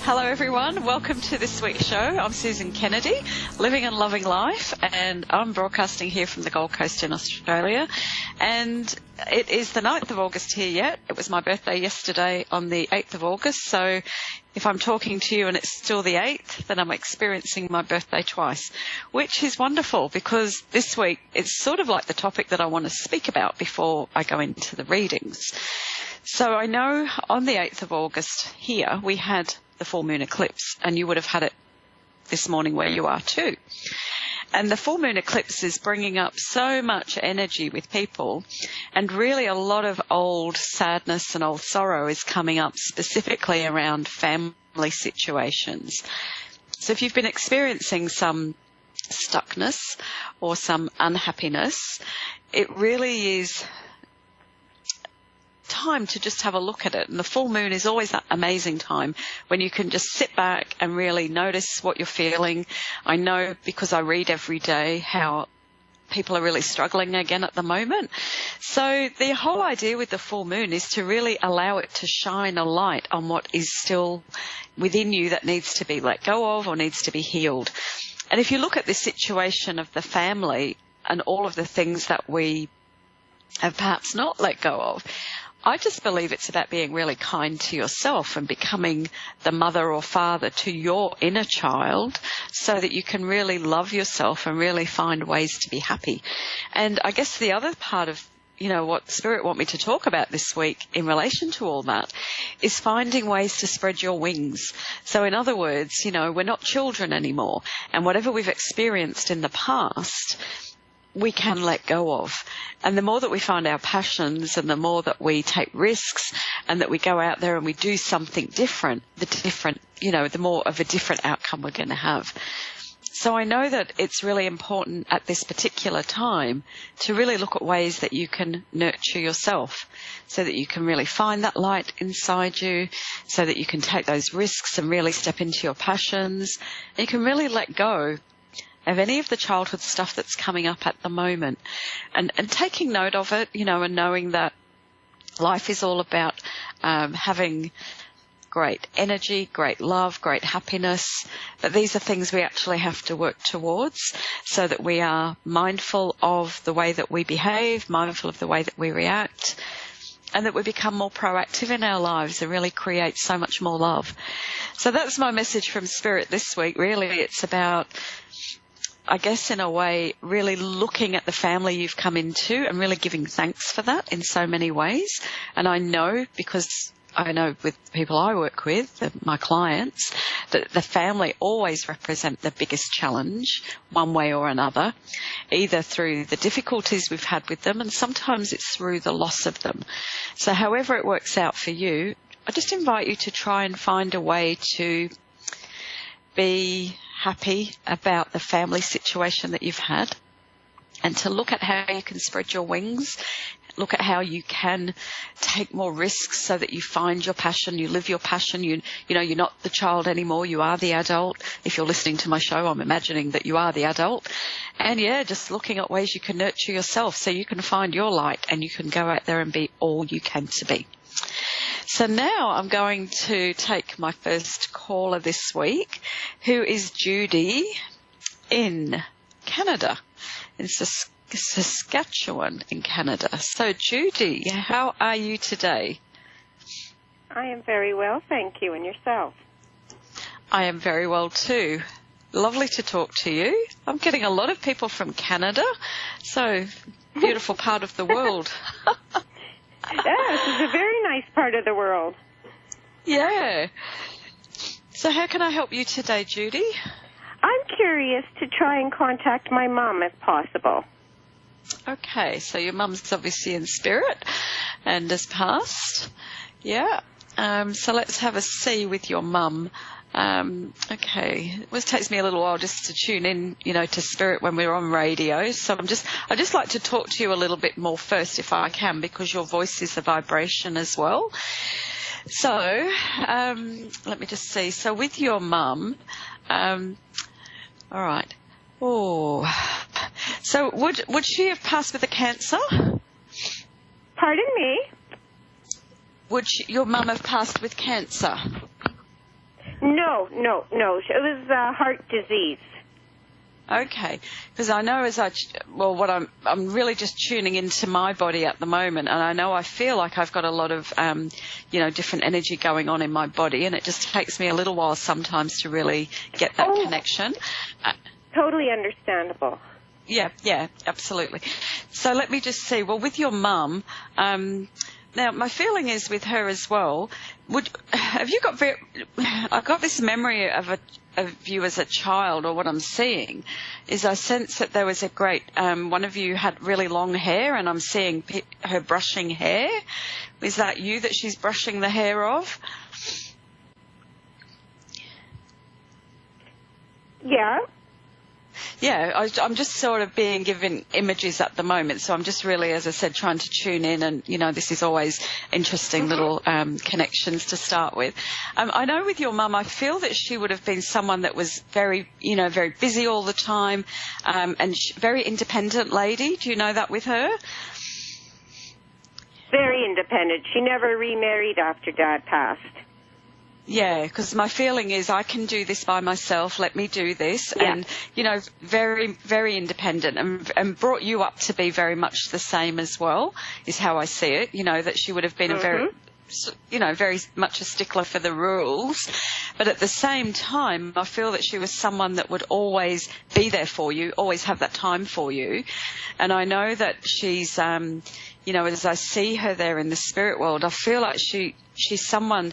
Hello everyone, welcome to this week's show. I'm Susan Kennedy, living and loving life, and I'm broadcasting here from the Gold Coast in Australia. And it is the 9th of August here yet. It was my birthday yesterday on the 8th of August, so if I'm talking to you and it's still the 8th, then I'm experiencing my birthday twice, which is wonderful because this week it's sort of like the topic that I want to speak about before I go into the readings. So I know on the 8th of August here we had the full moon eclipse, and you would have had it this morning where you are too. And the full moon eclipse is bringing up so much energy with people, and really a lot of old sadness and old sorrow is coming up specifically around family situations. So if you've been experiencing some stuckness or some unhappiness, it really is time to just have a look at it. And the full moon is always that amazing time when you can just sit back and really notice what you're feeling. I know because I read every day how people are really struggling again at the moment. So the whole idea with the full moon is to really allow it to shine a light on what is still within you that needs to be let go of or needs to be healed. And if you look at the situation of the family and all of the things that we have perhaps not let go of, I just believe it's about being really kind to yourself and becoming the mother or father to your inner child so that you can really love yourself and really find ways to be happy. And I guess the other part of, what Spirit want me to talk about this week in relation to all that is finding ways to spread your wings. So in other words, we're not children anymore, and whatever we've experienced in the past, we can let go of. And the more that we find our passions and the more that we take risks and that we go out there and we do something different, the more of a different outcome we're going to have. So I know that it's really important at this particular time to really look at ways that you can nurture yourself so that you can really find that light inside you, so that you can take those risks and really step into your passions. And you can really let go of any of the childhood stuff that's coming up at the moment, and taking note of it, and knowing that life is all about having great energy, great love, great happiness, but these are things we actually have to work towards so that we are mindful of the way that we behave, mindful of the way that we react, and that we become more proactive in our lives and really create so much more love. So that's my message from Spirit this week. Really, it's about, I guess, in a way, really looking at the family you've come into and really giving thanks for that in so many ways. And I know, because I know with the people I work with, my clients, that the family always represent the biggest challenge one way or another, either through the difficulties we've had with them, and sometimes it's through the loss of them. So however it works out for you, I just invite you to try and find a way to be happy about the family situation that you've had, and to look at how you can spread your wings, look at how you can take more risks so that you find your passion, you live your passion, you're not the child anymore, you are the adult. If you're listening to my show, I'm imagining that you are the adult. And just looking at ways you can nurture yourself so you can find your light and you can go out there and be all you can to be. So now I'm going to take my first caller this week, who is Judy in Canada, in Saskatchewan in Canada. So Judy, how are you today? I am very well, thank you. And yourself? I am very well too. Lovely to talk to you. I'm getting a lot of people from Canada, so beautiful part of the world. Yes, it's a very nice part of the world. Yeah. So how can I help you today, Judy? I'm curious to try and contact my mom if possible. Okay, so your mum's obviously in spirit and has passed. Yeah. So let's have a see with your mum. Okay. It always takes me a little while just to tune in, to spirit when we're on radio. So I just like to talk to you a little bit more first if I can, because your voice is a vibration as well. So, let me just see. So with your mum, all right. Oh, so would she have passed with a cancer? Pardon me? Would your mum have passed with cancer? No. It was heart disease. Okay, because I know what I'm really just tuning into my body at the moment, and I know I feel like I've got a lot of, different energy going on in my body, and it just takes me a little while sometimes to really get that connection. Totally understandable. Yeah, absolutely. So let me just see. Well, with your mum, now my feeling is with her as well. I've got this memory of you as a child, or what I'm seeing is I sense that there was a great, one of you had really long hair, and I'm seeing her brushing hair. Is that you that she's brushing the hair of? Yeah. Yeah, I'm just sort of being given images at the moment, so I'm just really, as I said, trying to tune in, and, this is always interesting little connections to start with. I know with your mum, I feel that she would have been someone that was very, very busy all the time, and very independent lady. Do you know that with her? Very independent. She never remarried after Dad passed. Yeah, because my feeling is I can do this by myself, let me do this. Yeah. And, very, very independent, and brought you up to be very much the same as well, is how I see it, that she would have been a very much a stickler for the rules. But at the same time, I feel that she was someone that would always be there for you, always have that time for you. And I know that she's, as I see her there in the spirit world, I feel like she's someone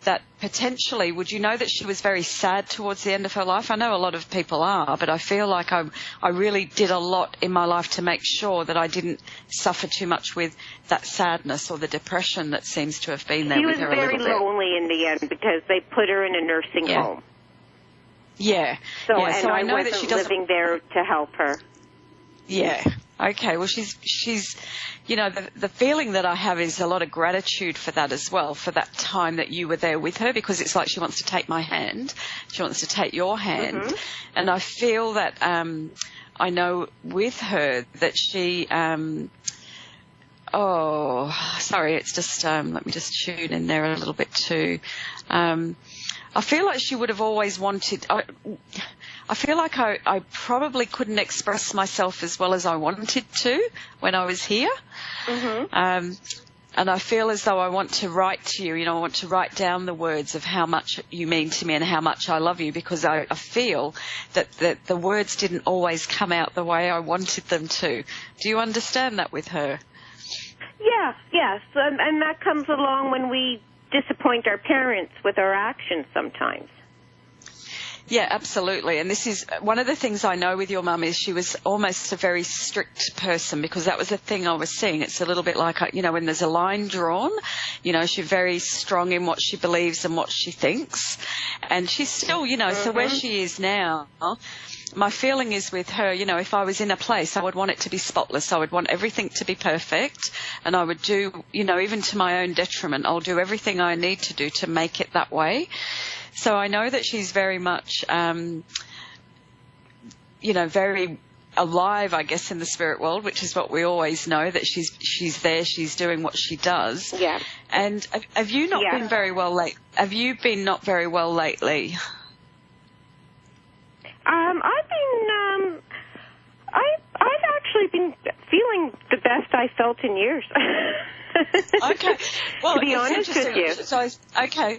that potentially, would you know that she was very sad towards the end of her life? I know a lot of people are, but I feel like I really did a lot in my life to make sure that I didn't suffer too much with that sadness or the depression that seems to have been there with her a little bit. She was very lonely in the end because they put her in a nursing home. Yeah. So I know wasn't that she doesn't living there to help her. Yeah. Okay. Well, she's, the feeling that I have is a lot of gratitude for that as well, for that time that you were there with her, because it's like she wants to take my hand. She wants to take your hand. Mm-hmm. And I feel that, I know with her that she, it's just, let me just tune in there a little bit too. I feel like she would have always wanted, I feel like I probably couldn't express myself as well as I wanted to when I was here. Mm-hmm. And I feel as though I want to write to you, I want to write down the words of how much you mean to me and how much I love you, because I feel that the words didn't always come out the way I wanted them to. Do you understand that with her? Yeah, yes. And that comes along when we disappoint our parents with our actions sometimes. Yeah, absolutely. And this is one of the things I know with your mum is she was almost a very strict person, because that was the thing I was seeing. It's a little bit like, when there's a line drawn, she's very strong in what she believes and what she thinks. And she's still, mm-hmm. So where she is now, my feeling is with her, if I was in a place, I would want it to be spotless. I would want everything to be perfect. And I would do, even to my own detriment, I'll do everything I need to do to make it that way. So I know that she's very much, very alive, I guess, in the spirit world, which is what we always know, that she's there, she's doing what she does. Yeah. And have you not been very well late? Have you been not very well lately? I've actually been feeling the best I felt in years. Okay. Well, to be honest with you.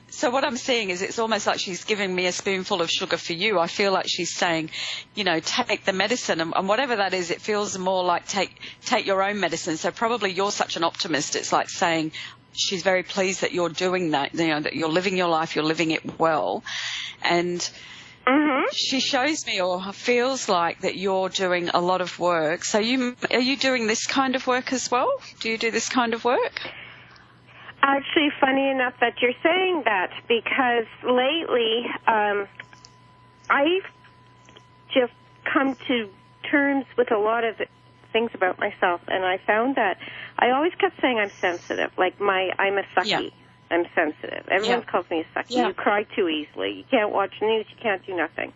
So what I'm seeing is it's almost like she's giving me a spoonful of sugar for you. I feel like she's saying, take the medicine, and whatever that is, it feels more like take your own medicine. So probably you're such an optimist. It's like saying she's very pleased that you're doing that, that you're living your life, you're living it well. And mm-hmm. She shows me, or feels like, that you're doing a lot of work. So are you doing this kind of work as well? Do you do this kind of work? Actually, funny enough that you're saying that, because lately I've just come to terms with a lot of things about myself, and I found that I always kept saying I'm sensitive, like I'm a sucky. Yeah. I'm sensitive. Everyone calls me a sucky. Yeah. You cry too easily. You can't watch news. You can't do nothing.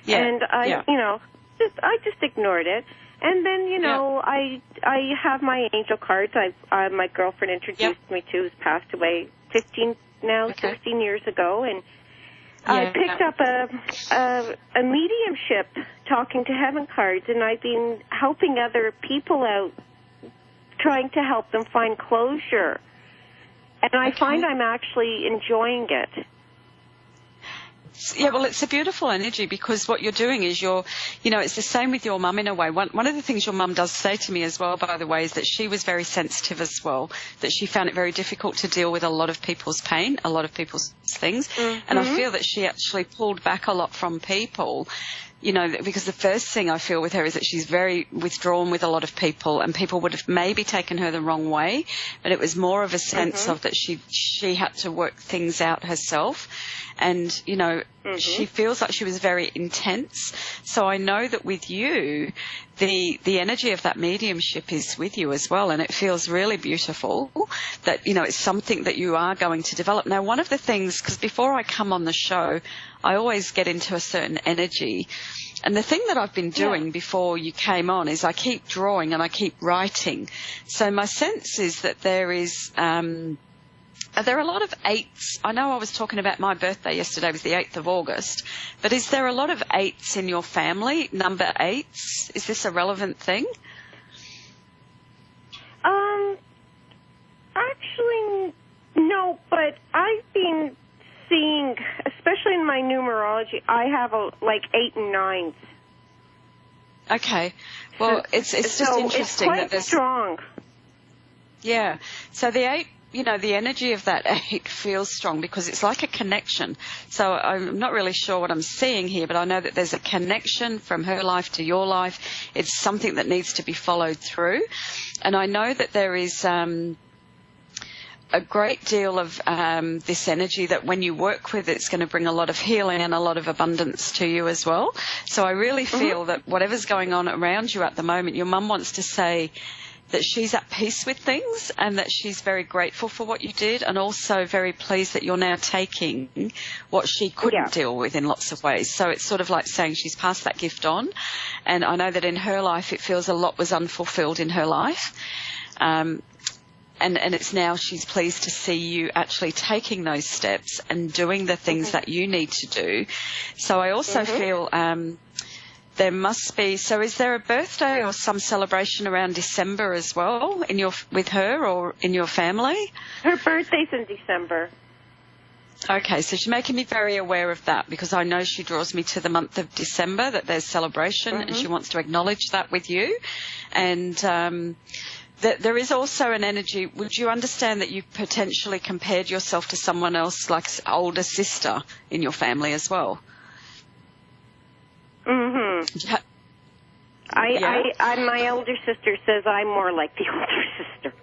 Yeah. And I just ignored it. And then, I have my angel cards. My girlfriend introduced me to, who's passed away 16 years ago. And I picked up a mediumship talking to heaven cards, and I've been helping other people out, trying to help them find closure. And I find I'm actually enjoying it. Yeah, well, it's a beautiful energy because what you're doing is it's the same with your mum in a way. One of the things your mum does say to me as well, by the way, is that she was very sensitive as well, that she found it very difficult to deal with a lot of people's pain, a lot of people's things. Mm-hmm. And I feel that she actually pulled back a lot from people, because the first thing I feel with her is that she's very withdrawn with a lot of people, and people would have maybe taken her the wrong way, but it was more of a sense of that she had to work things out herself. And, she feels like she was very intense. So I know that with you, the energy of that mediumship is with you as well. And it feels really beautiful that, it's something that you are going to develop. Now, one of the things, because before I come on the show, I always get into a certain energy. And the thing that I've been doing before you came on is I keep drawing and I keep writing. So my sense is that there is... there are a lot of 8s. I know I was talking about my birthday yesterday was the 8th of August, but is there a lot of 8s in your family, number 8s? Is this a relevant thing? Actually, no, but I've been seeing, especially in my numerology, I have 8 and 9s. Okay. Well, it's just interesting. It's quite that there's strong. Yeah. So the 8, the energy of that 8 feels strong because it's like a connection. So I'm not really sure what I'm seeing here, but I know that there's a connection from her life to your life. It's something that needs to be followed through. And I know that there is a great deal of this energy that when you work with, it's going to bring a lot of healing and a lot of abundance to you as well. So I really feel that whatever's going on around you at the moment, your mum wants to say that she's at peace with things and that she's very grateful for what you did, and also very pleased that you're now taking what she couldn't deal with in lots of ways. So it's sort of like saying she's passed that gift on. And I know that in her life it feels a lot was unfulfilled in her life. And it's now she's pleased to see you actually taking those steps and doing the things that you need to do. So I also feel... there must be. So is there a birthday or some celebration around December as well with her or in your family? Her birthday's in December. Okay, so she's making me very aware of that because I know she draws me to the month of December, that there's celebration, and she wants to acknowledge that with you. And that there is also an energy. Would you understand that you potentially compared yourself to someone else, like older sister in your family as well? My older sister says I'm more like the older sister.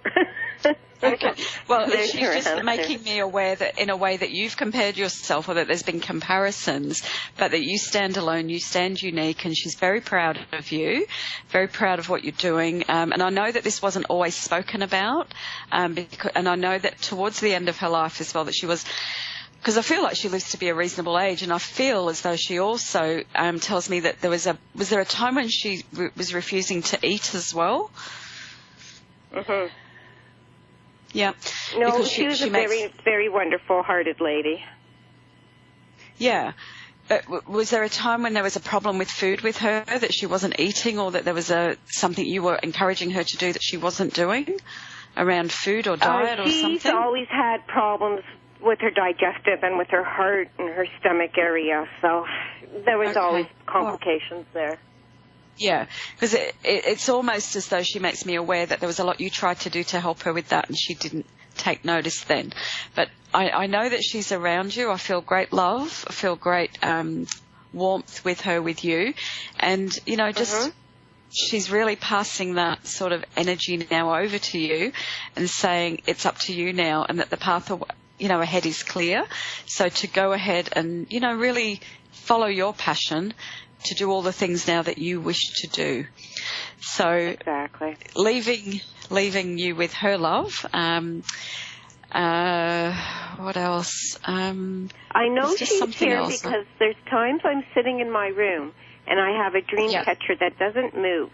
Okay. Well, she's just making me aware that in a way that you've compared yourself, or that there's been comparisons, but that you stand alone, you stand unique, and she's very proud of you, very proud of what you're doing. And I know that this wasn't always spoken about, and I know that towards the end of her life as well that she was... Because I feel like she lives to be a reasonable age, and I feel as though she also tells me that was there a time when she was refusing to eat as well? Yeah. No, she was a very, very wonderful-hearted lady. Yeah. But was there a time when there was a problem with food with her, that she wasn't eating, or that there was something you were encouraging her to do that she wasn't doing around food or diet or something? She's always had problems with her digestive and with her heart and her stomach area, so there was always complications there. Yeah, because it's almost as though she makes me aware that there was a lot you tried to do to help her with that, and she didn't take notice then. But I know that she's around you. I feel great love. I feel great warmth with her, with you. And, just she's really passing that sort of energy now over to you and saying it's up to you now, and that the path ahead is clear. So to go ahead and, really follow your passion to do all the things now that you wish to do. So exactly. Leaving you with her love. What else? I know she's here else. Because there's times I'm sitting in my room and I have a dream catcher that doesn't move,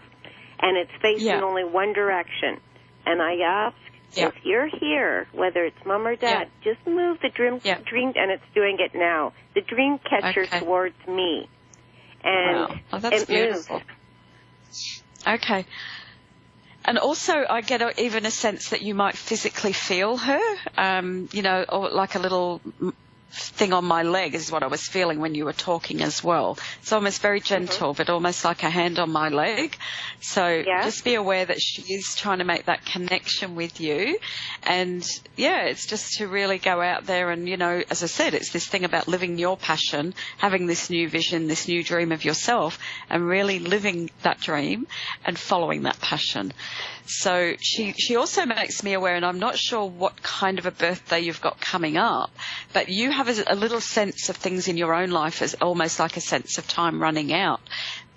and it's facing only one direction. And I ask Yeah. If you're here, whether it's mom or dad, just move the dream, and it's doing it now, the dream catcher towards me. And that's it beautiful. moves. Okay. And also I get even a sense that you might physically feel her, or like a little thing on my leg is what I was feeling when you were talking as well. It's almost very gentle, but almost like a hand on my leg. So just be aware that she is trying to make that connection with you. And it's just to really go out there and, as I said, it's this thing about living your passion, having this new vision, this new dream of yourself, and really living that dream and following that passion. So she also makes me aware, and I'm not sure what kind of a birthday you've got coming up, but you have a little sense of things in your own life as almost like a sense of time running out.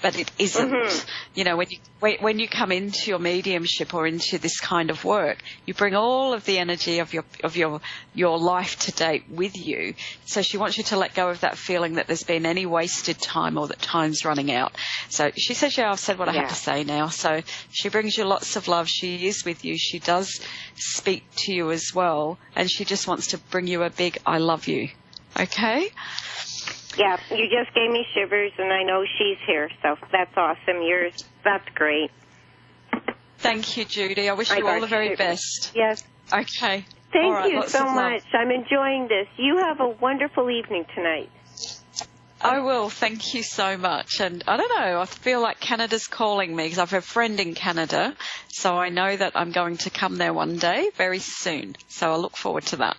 But it isn't. Mm-hmm. When you come into your mediumship or into this kind of work, you bring all of the energy of your life to date with you. So she wants you to let go of that feeling that there's been any wasted time or that time's running out. So she says, I've said what I have to say now. So she brings you lots of love. She is with you. She does speak to you as well. And she just wants to bring you a big I love you. Okay? Yeah, you just gave me shivers, and I know she's here, so that's awesome. That's great. Thank you, Judy. I wish you all the very best. Yes. Okay. Thank you so much. I'm enjoying this. You have a wonderful evening tonight. I will. Thank you so much. And I don't know, I feel like Canada's calling me because I have a friend in Canada, so I know that I'm going to come there one day very soon. So I look forward to that.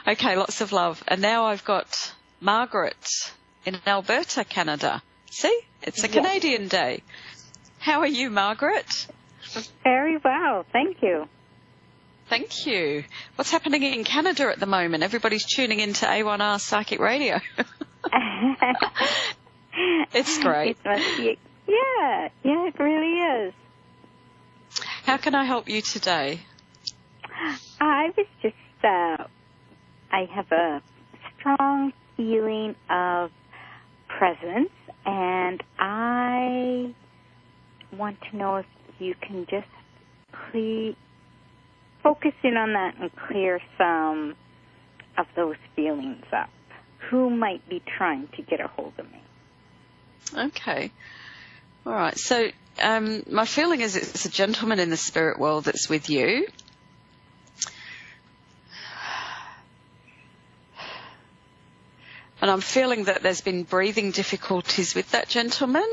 Okay, lots of love. And now I've got Margaret in Alberta, Canada. See? It's a Canadian day. How are you, Margaret? Very well, thank you. Thank you. What's happening in Canada at the moment? Everybody's tuning into A1R Psychic Radio. It's great. It must be, it really is. How can I help you today? I was just, I have a strong feeling of presence, and I want to know if you can just focus in on that and clear some of those feelings up. Who might be trying to get a hold of me? Okay. All right. So my feeling is it's a gentleman in the spirit world that's with you. And I'm feeling that there's been breathing difficulties with that gentleman.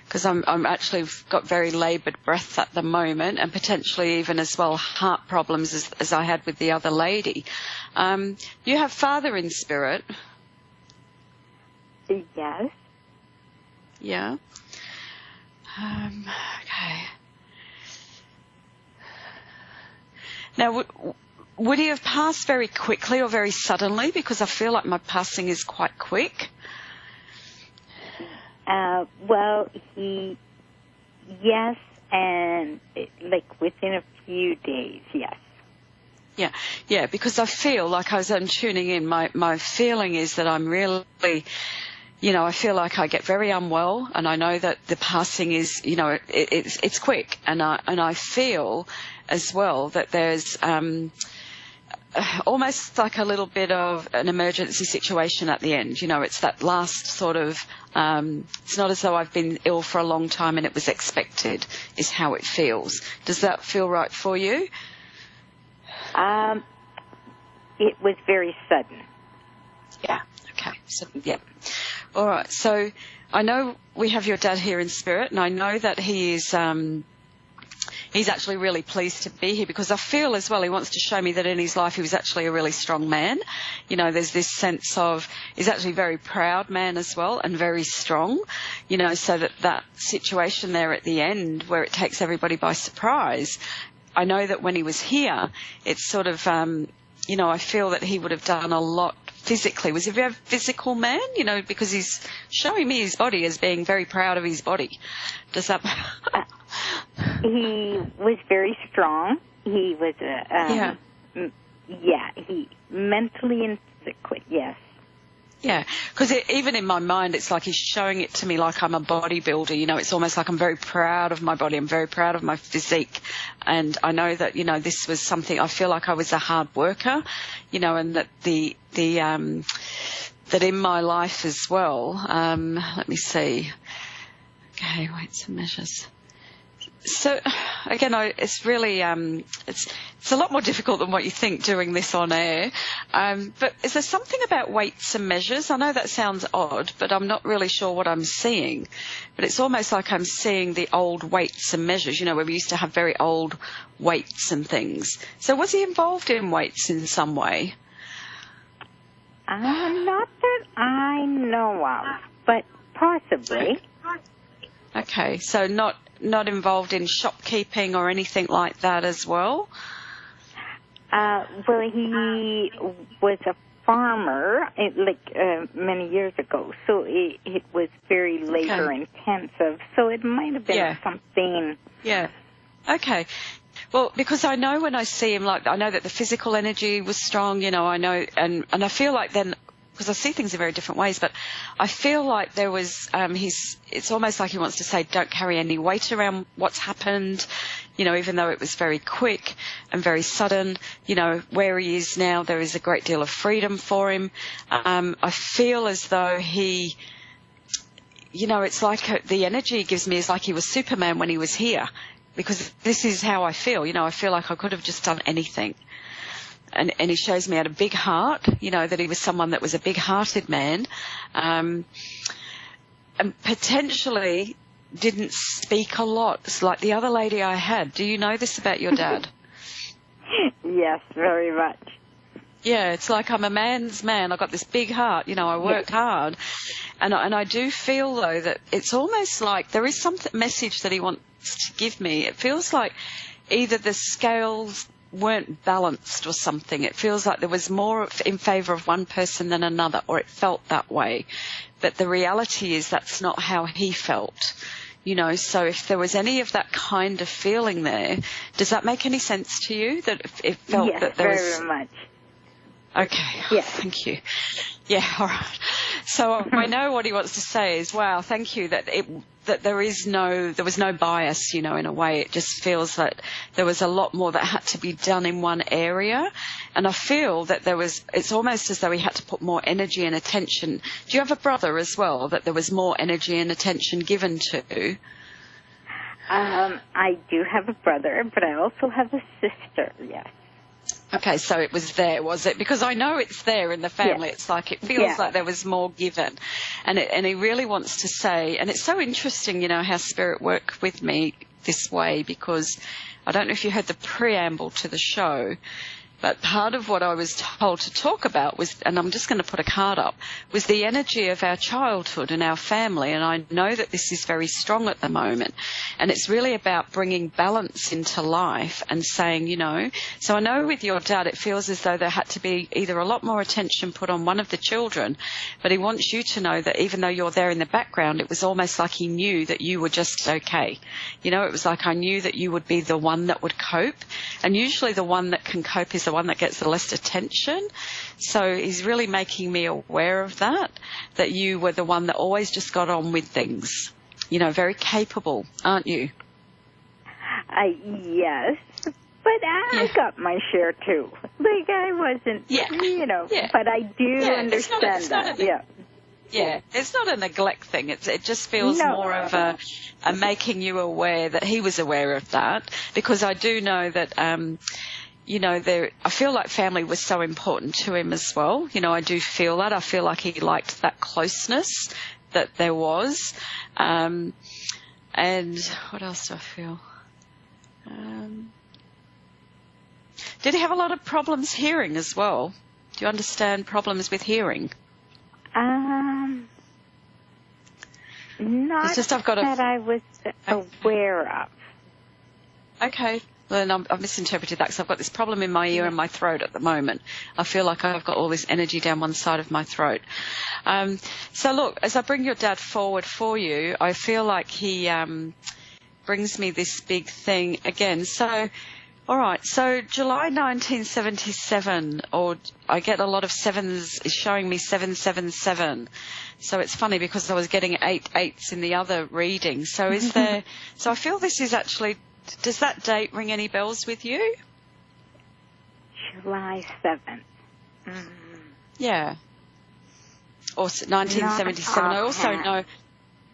Because I'm actually got very laboured breath at the moment, and potentially even as well heart problems as I had with the other lady. You have Father in spirit? Yes. Yeah. Okay. Now, would he have passed very quickly or very suddenly? Because I feel like my passing is quite quick. Well, yes, and like within a few days, yes. Yeah, because I feel like as I'm tuning in, my feeling is that I'm really, I feel like I get very unwell, and I know that the passing is, it's quick, and I feel as well that there's almost like a little bit of an emergency situation at the end. It's that last sort of, it's not as though I've been ill for a long time and it was expected, is how it feels. Does that feel right for you? It was very sudden. Yeah. Okay. So, yeah. All right. So I know we have your dad here in spirit, and I know that he is, he's actually really pleased to be here, because I feel as well he wants to show me that in his life he was actually a really strong man. There's this sense of he's actually a very proud man as well, and very strong, so that situation there at the end where it takes everybody by surprise. I know that when he was here, it's sort of, I feel that he would have done a lot physically. Was he a very physical man, because he's showing me his body as being very proud of his body. Does that... He was very strong. He was he mentally and physically, yes. Yeah, because even in my mind, it's like he's showing it to me like I'm a bodybuilder. You know, it's almost like I'm very proud of my body. I'm very proud of my physique. And I know that, you know, this was something, I feel like I was a hard worker, you know, and that that in my life as well, let me see. Okay, weights and measures. So, again, it's really, it's a lot more difficult than what you think doing this on air. But is there something about weights and measures? I know that sounds odd, but I'm not really sure what I'm seeing. But it's almost like I'm seeing the old weights and measures, you know, where we used to have very old weights and things. So was he involved in weights in some way? Not that I know of, but possibly. Okay, so not involved in shopkeeping or anything like that as well? Well, he was a farmer many years ago, so it was very labor intensive. So it might have been something. Yeah. Okay. Well, because I know when I see him, like, I know that the physical energy was strong, you know, I know, and I feel like then, because I see things in very different ways, but I feel like there was, it's almost like he wants to say, don't carry any weight around what's happened, you know, even though it was very quick and very sudden, you know, where he is now, there is a great deal of freedom for him. I feel as though he, you know, it's like the energy he gives me is like he was Superman when he was here, because this is how I feel, you know, I feel like I could have just done anything. And he shows me had a big heart, you know, that he was someone that was a big-hearted man, and potentially didn't speak a lot. It's like the other lady I had. Do you know this about your dad? Yes, very much. Yeah, it's like I'm a man's man. I've got this big heart, you know, I worked hard. And I do feel, though, that it's almost like there is some message that he wants to give me. It feels like either the scales weren't balanced or something. It feels like there was more in favour of one person than another, or it felt that way. But the reality is that's not how he felt. You know, so if there was any of that kind of feeling there, does that make any sense to you? That it felt that there was... Yes, very much. Okay, yes. Thank you. Yeah, all right. So I know what he wants to say is, wow, thank you, that there was no bias, you know, in a way. It just feels that there was a lot more that had to be done in one area. And I feel that it's almost as though he had to put more energy and attention. Do you have a brother as well that there was more energy and attention given to? I do have a brother, but I also have a sister, yes. Okay, so it was there, was it? Because I know it's there in the family. Yes. It's like it feels like there was more given. And he really wants to say, and it's so interesting, you know, how Spirit work with me this way, because I don't know if you heard the preamble to the show, but part of what I was told to talk about was, and I'm just going to put a card up, was the energy of our childhood and our family. And I know that this is very strong at the moment. And it's really about bringing balance into life and saying, you know, so I know with your dad, it feels as though there had to be either a lot more attention put on one of the children, but he wants you to know that even though you're there in the background, it was almost like he knew that you were just okay. You know, it was like I knew that you would be the one that would cope. And usually the one that can cope is the one that gets the least attention. So he's really making me aware of that you were the one that always just got on with things. You know, very capable, aren't you? Yes, but I got my share too. Like I wasn't, you know, but I do understand that. Yeah, it's not a neglect thing. It just feels more of a making you aware that he was aware of that, because I do know that, you know, I feel like family was so important to him as well. You know, I do feel that. I feel like he liked that closeness that there was. And what else do I feel? Did he have a lot of problems hearing as well? Do you understand problems with hearing? Not just that I was aware of. Okay. Well, then I've misinterpreted that, because I've got this problem in my ear and my throat at the moment. I feel like I've got all this energy down one side of my throat. So look, as I bring your dad forward for you, I feel like he brings me this big thing again. So All right, so July 1977, or I get a lot of sevens, is showing me 777. So it's funny because I was getting 8 8s in the other reading. So is there, so I feel this is actually, does that date ring any bells with you? July 7th. Yeah. Or 1977. I also know,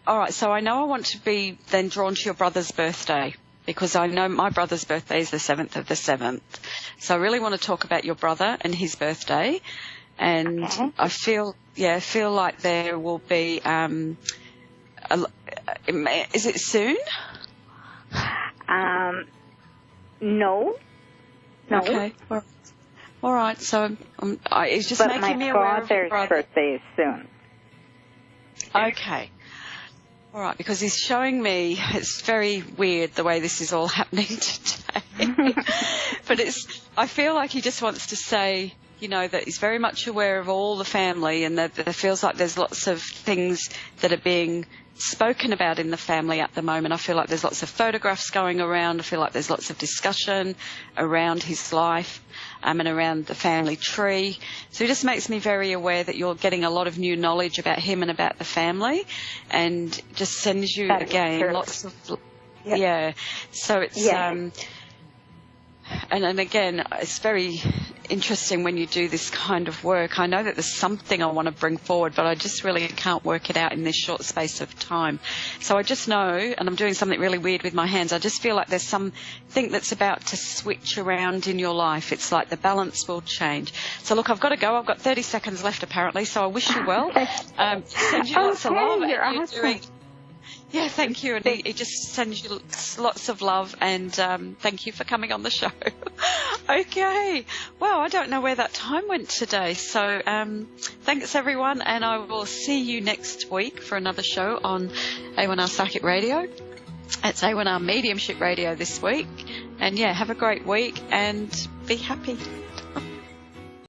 all right, so I know I want to be then drawn to your brother's birthday, because I know my brother's birthday is the 7th of the 7th. So I really want to talk about your brother and his birthday. And I feel like there will be, is it soon? No. Okay. All right. So it's just making me aware of your brother. My father's birthday is soon. Okay. All right, because he's showing me, it's very weird the way this is all happening today. But I feel like he just wants to say, you know, that he's very much aware of all the family, and that it feels like there's lots of things that are being spoken about in the family at the moment. I feel like there's lots of photographs going around. I feel like there's lots of discussion around his life and around the family tree. So it just makes me very aware that you're getting a lot of new knowledge about him and about the family, and just sends you, again, lots of... Yeah. So it's... And again, it's very interesting when you do this kind of work. I know that there's something I want to bring forward, but I just really can't work it out in this short space of time. So I just know, and I'm doing something really weird with my hands, I just feel like there's something that's about to switch around in your life. It's like the balance will change. So look, I've got to go. I've got 30 seconds left apparently, so I wish you well. Send you lots of love. You're awesome. Yeah, thank you. And he just sends you lots of love, and thank you for coming on the show. Okay. Well, I don't know where that time went today. So thanks, everyone, and I will see you next week for another show on A1R Psychic Radio. It's A1R Mediumship Radio this week. And, yeah, have a great week and be happy.